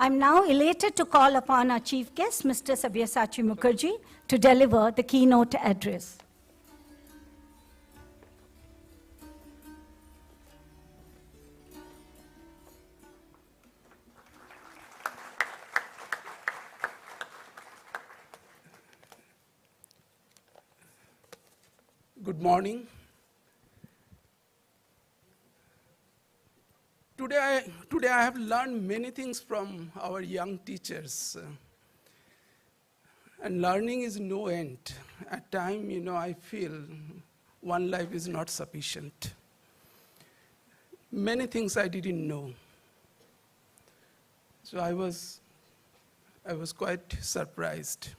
I'm now elated to call upon our chief guest, Mr. Sabyasachi Mukherjee, to deliver the keynote address. Good morning. Today I have learned many things from our young teachers. And learning is no end. At times, I feel one life is not sufficient. Many things I didn't know. So I was quite surprised.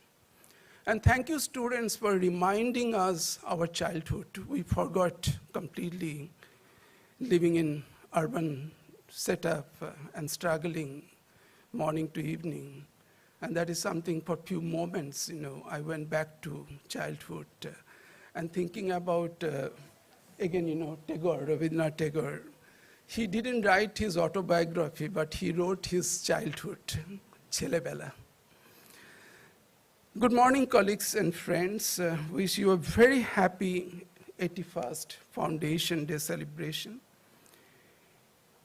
And thank you, students, for reminding us our childhood. We forgot completely living in urban setup and struggling morning to evening. And that is something for few moments, I went back to childhood and thinking about, again, Tagore, Rabindranath Tagore. He didn't write his autobiography, but he wrote his childhood, Chelebela. Good morning, colleagues and friends. Wish you a very happy 81st Foundation Day celebration.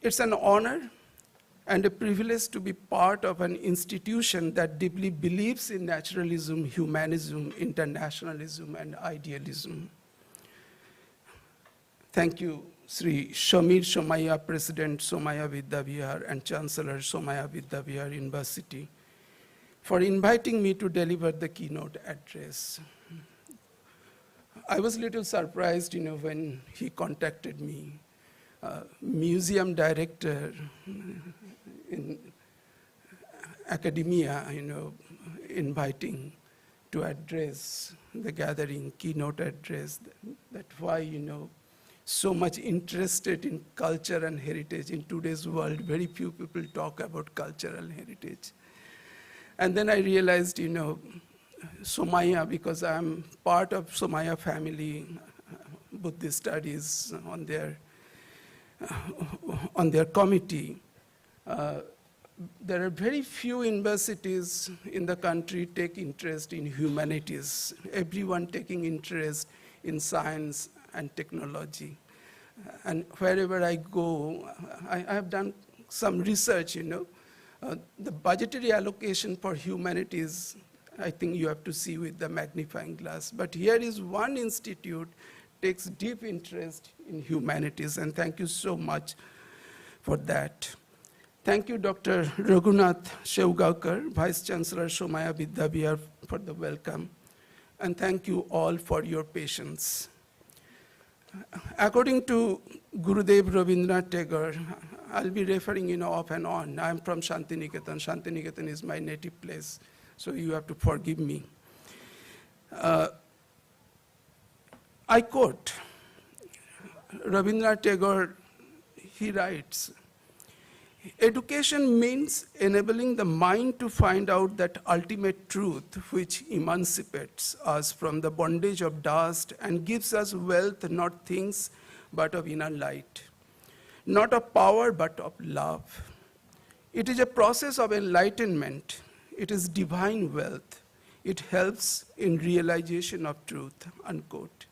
It's an honor and a privilege to be part of an institution that deeply believes in naturalism, humanism, internationalism, and idealism. Thank you, Sri Shamir Somaiya, President Somaiya Vidyavihar and Chancellor Somaiya Vidyavihar University, for inviting me to deliver the keynote address. I was a little surprised, when he contacted me. Museum director in academia, inviting to address the gathering, keynote address. That's why, so much interested in culture and heritage. In today's world, very few people talk about cultural heritage. And then I realized, Somaiya, because I'm part of Somaiya family, Buddhist studies on their committee. There are very few universities in the country take interest in humanities. Everyone taking interest in science and technology. And wherever I go, I have done some research, the budgetary allocation for humanities, I think you have to see with the magnifying glass. But here is one institute takes deep interest in humanities, and thank you so much for that. Thank you, Dr. Raghunath Shevgaonkar, Vice Chancellor Somaiya Vidyavihar, for the welcome, and thank you all for your patience. According to Gurudev Rabindranath Tagore, I'll be referring, off and on. I'm from Shantiniketan. Shantiniketan is my native place, so you have to forgive me. I quote, Rabindranath Tagore, he writes, "Education means enabling the mind to find out that ultimate truth which emancipates us from the bondage of dust and gives us wealth, not things, but of inner light, not of power, but of love. It is a process of enlightenment. It is divine wealth. It helps in realization of truth," unquote.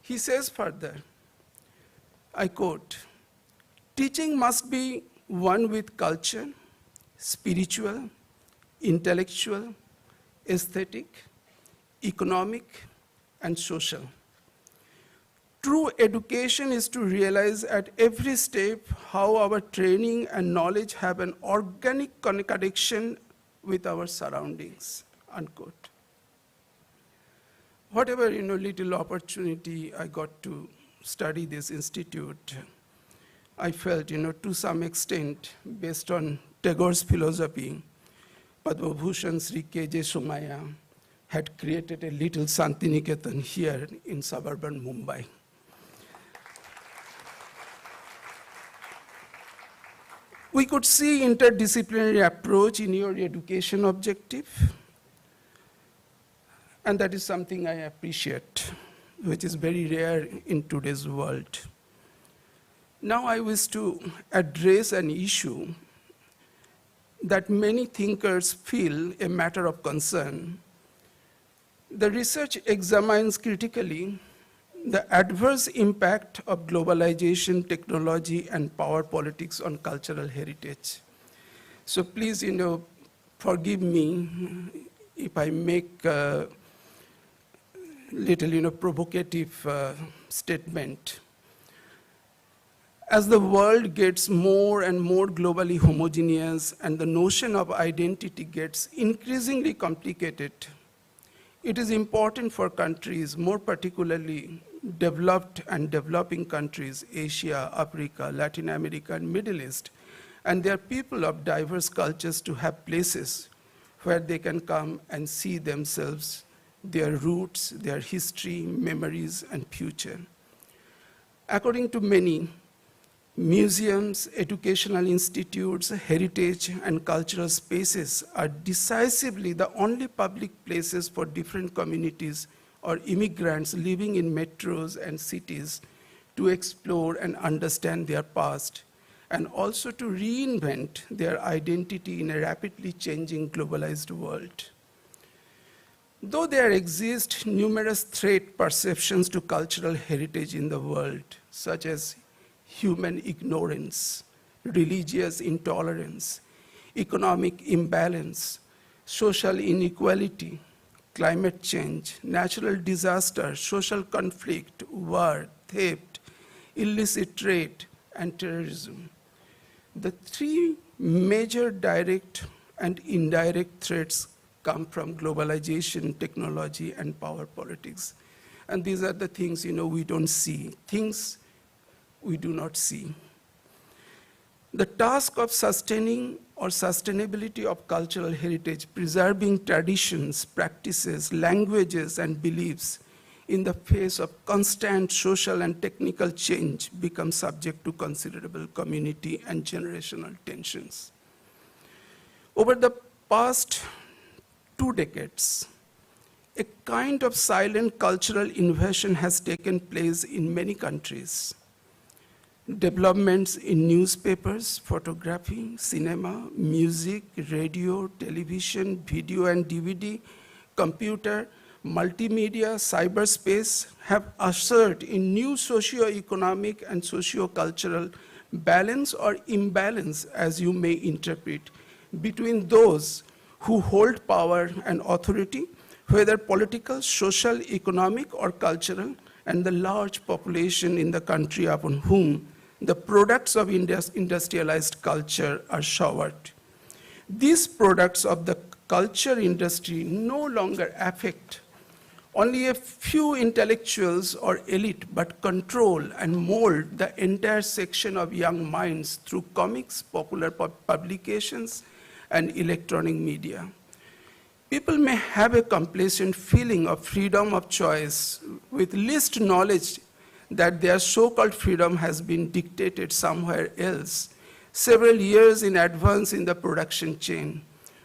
He says further, I quote, "Teaching must be one with culture, spiritual, intellectual, aesthetic, economic, and social. True education is to realize at every step how our training and knowledge have an organic connection with our surroundings," unquote. Whatever, little opportunity I got to study this institute, I felt, to some extent, based on Tagore's philosophy, Padma Bhushan Sri K.J. Somaiya had created a little Shantiniketan here in suburban Mumbai. We could see interdisciplinary approach in your education objective, and that is something I appreciate, which is very rare in today's world. Now I wish to address an issue that many thinkers feel a matter of concern. The research examines critically the adverse impact of globalization, technology, and power politics on cultural heritage. So please, forgive me if I make a little, provocative statement. As the world gets more and more globally homogeneous and the notion of identity gets increasingly complicated, it is important for countries, more particularly developed and developing countries, Asia, Africa, Latin America, and Middle East, and their people of diverse cultures to have places where they can come and see themselves, their roots, their history, memories, and future. According to many, museums, educational institutes, heritage, and cultural spaces are decisively the only public places for different communities or immigrants living in metros and cities to explore and understand their past, and also to reinvent their identity in a rapidly changing globalized world. Though there exist numerous threat perceptions to cultural heritage in the world, such as human ignorance, religious intolerance, economic imbalance, social inequality, climate change, natural disaster, social conflict, war, theft, illicit trade, and terrorism. The three major direct and indirect threats come from globalization, technology, and power politics. And these are the things, we don't see, things we do not see. The task of sustaining or sustainability of cultural heritage, preserving traditions, practices, languages, and beliefs in the face of constant social and technical change becomes subject to considerable community and generational tensions. Over the past 2 decades, a kind of silent cultural invasion has taken place in many countries. Developments in newspapers, photography, cinema, music, radio, television, video and DVD, computer, multimedia, cyberspace have ushered in new socio-economic and socio-cultural balance or imbalance, as you may interpret, between those who hold power and authority, whether political, social, economic, or cultural, and the large population in the country upon whom the products of industrialized culture are showered. These products of the culture industry no longer affect only a few intellectuals or elite, but control and mold the entire section of young minds through comics, popular publications, and electronic media. People may have a complacent feeling of freedom of choice with least knowledge that their so-called freedom has been dictated somewhere else, several years in advance in the production chain.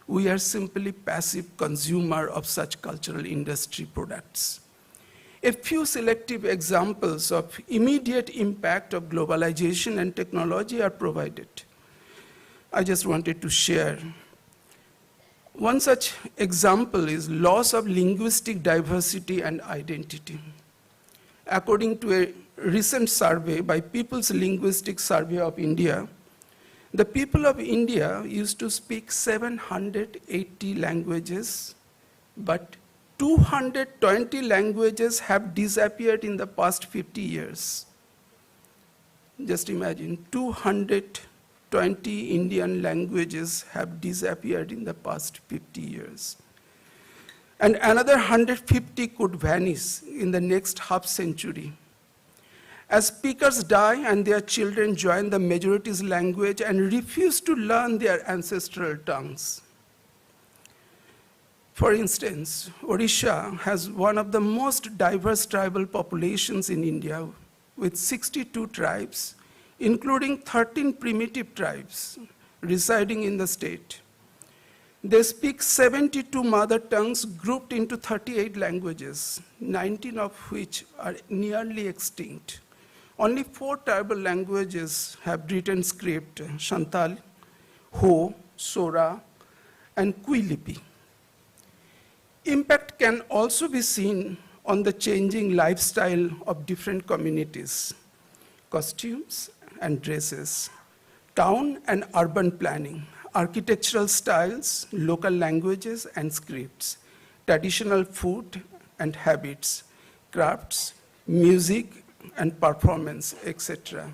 We are simply passive consumer of such cultural industry products. A few selective examples of immediate impact of globalization and technology are provided. I just wanted to share. One such example is loss of linguistic diversity and identity. According to a recent survey by People's Linguistic Survey of India, the people of India used to speak 780 languages, but 220 languages have disappeared in the past 50 years. Just imagine, 220 Indian languages have disappeared in the past 50 years. And another 150 could vanish in the next half century. As speakers die and their children join the majority's language and refuse to learn their ancestral tongues. For instance, Odisha has one of the most diverse tribal populations in India, with 62 tribes, including 13 primitive tribes residing in the state. They speak 72 mother tongues grouped into 38 languages, 19 of which are nearly extinct. Only 4 tribal languages have written script: Santal, Ho, Sora, and Kuilipi. Impact can also be seen on the changing lifestyle of different communities, costumes and dresses, town and urban planning, architectural styles, local languages and scripts, traditional food and habits, crafts, music and performance, etc.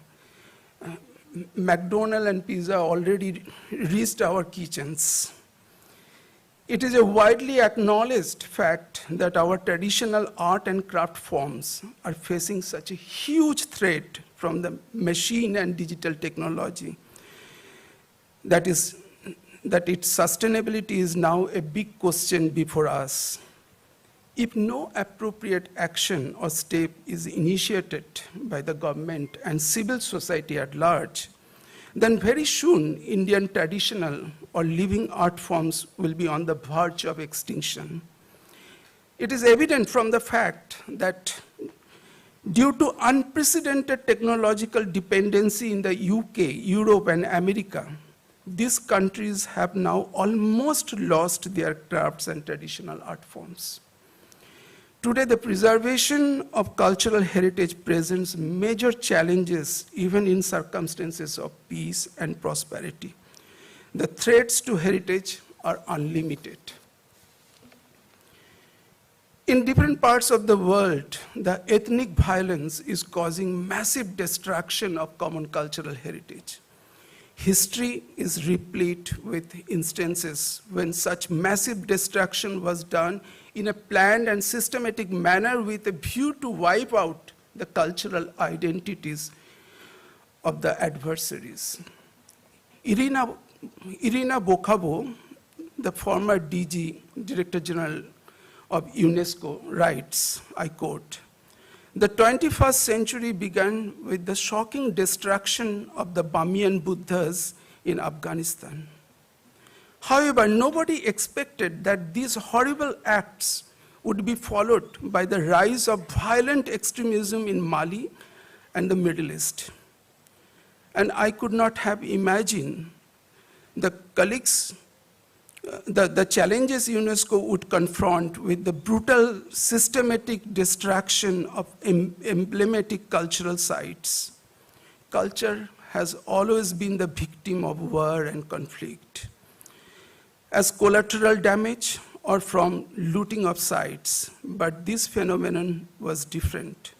McDonald's and pizza already reached our kitchens. It is a widely acknowledged fact that our traditional art and craft forms are facing such a huge threat from the machine and digital technology that its sustainability is now a big question before us. If no appropriate action or step is initiated by the government and civil society at large, then very soon Indian traditional or living art forms will be on the verge of extinction. It is evident from the fact that due to unprecedented technological dependency in the UK, Europe, and America, these countries have now almost lost their crafts and traditional art forms. Today, the preservation of cultural heritage presents major challenges even in circumstances of peace and prosperity. The threats to heritage are unlimited. In different parts of the world, the ethnic violence is causing massive destruction of common cultural heritage. History is replete with instances when such massive destruction was done in a planned and systematic manner with a view to wipe out the cultural identities of the adversaries. Irina Bokhabo, the former DG, Director General of UNESCO, writes, I quote, "The 21st century began with the shocking destruction of the Bamiyan Buddhas in Afghanistan. However, nobody expected that these horrible acts would be followed by the rise of violent extremism in Mali and the Middle East. And I could not have imagined the challenges UNESCO would confront with the brutal systematic destruction of emblematic cultural sites. Culture has always been the victim of war and conflict, as collateral damage or from looting of sites, but this phenomenon was different.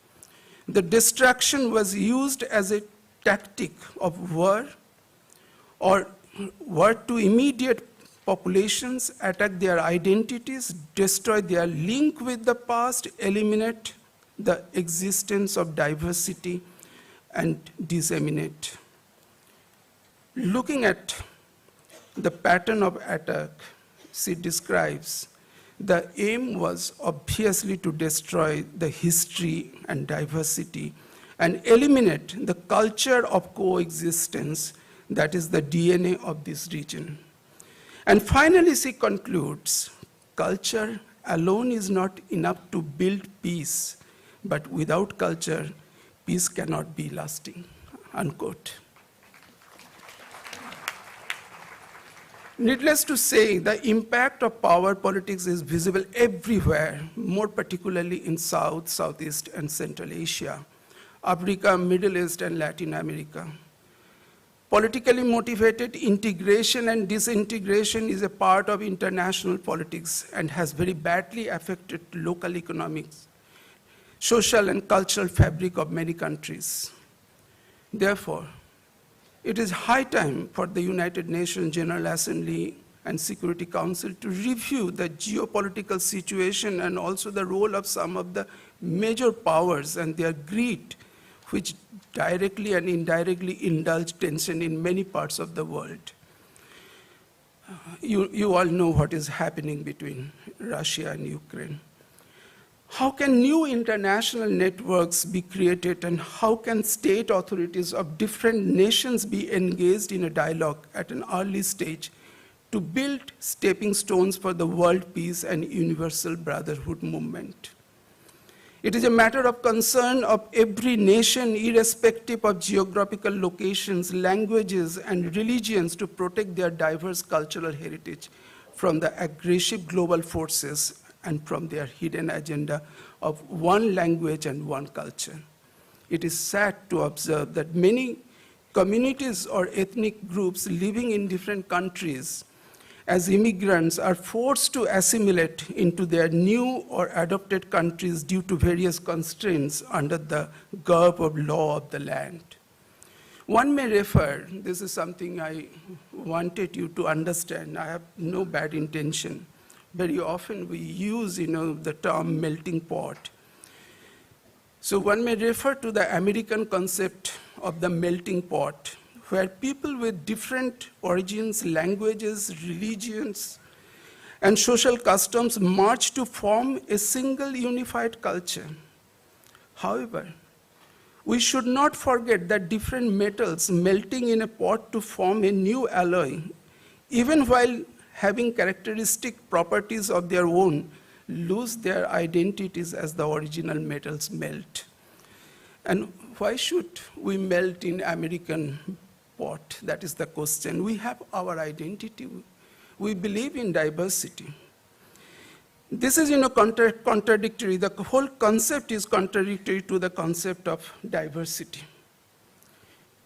The destruction was used as a tactic of war to immediate populations, attack their identities, destroy their link with the past, eliminate the existence of diversity, and disseminate. Looking at the pattern of attack she describes, the aim was obviously to destroy the history and diversity and eliminate the culture of coexistence that is the DNA of this region. And finally, she concludes, culture alone is not enough to build peace, but without culture, peace cannot be lasting, unquote. Needless to say, the impact of power politics is visible everywhere, more particularly in South, Southeast, and Central Asia, Africa, Middle East, and Latin America. Politically motivated integration and disintegration is a part of international politics and has very badly affected local economics, social and cultural fabric of many countries. Therefore, it is high time for the United Nations General Assembly and Security Council to review the geopolitical situation and also the role of some of the major powers and their greed, which directly and indirectly indulge tension in many parts of the world. You all know what is happening between Russia and Ukraine. How can new international networks be created, and how can state authorities of different nations be engaged in a dialogue at an early stage to build stepping stones for the world peace and universal brotherhood movement? It is a matter of concern of every nation, irrespective of geographical locations, languages, and religions, to protect their diverse cultural heritage from the aggressive global forces and from their hidden agenda of one language and one culture. It is sad to observe that many communities or ethnic groups living in different countries as immigrants are forced to assimilate into their new or adopted countries due to various constraints under the garb of law of the land. One may refer, this is something I wanted you to understand, I have no bad intention. Very often we use, the term melting pot. So one may refer to the American concept of the melting pot, where people with different origins, languages, religions, and social customs merge to form a single unified culture. However, we should not forget that different metals melting in a pot to form a new alloy, even while having characteristic properties of their own, lose their identities as the original metals melt. And why should we melt in American pot? That is the question. We have our identity. We believe in diversity. This is, contradictory. The whole concept is contradictory to the concept of diversity.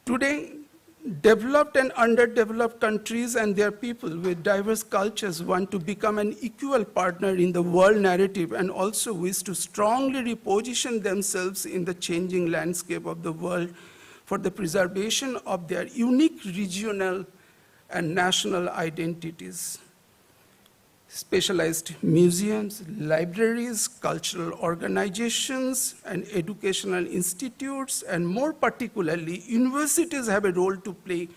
Today, developed and underdeveloped countries and their people with diverse cultures want to become an equal partner in the world narrative and also wish to strongly reposition themselves in the changing landscape of the world for the preservation of their unique regional and national identities. Specialized museums, libraries, cultural organizations, and educational institutes, and more particularly, universities have a role to play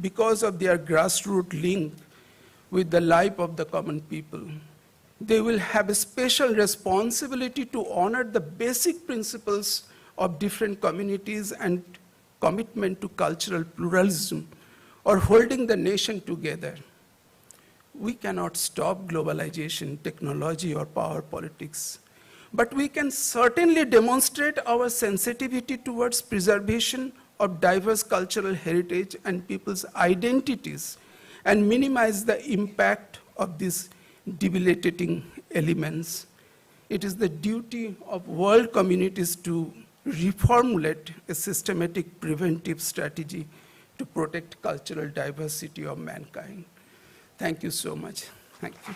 because of their grassroots link with the life of the common people. They will have a special responsibility to honor the basic principles of different communities and commitment to cultural pluralism, or holding the nation together. We cannot stop globalization, technology, or power politics, but we can certainly demonstrate our sensitivity towards preservation of diverse cultural heritage and people's identities and minimize the impact of these debilitating elements. It is the duty of world communities to reformulate a systematic preventive strategy to protect cultural diversity of mankind. Thank you so much. Thank you.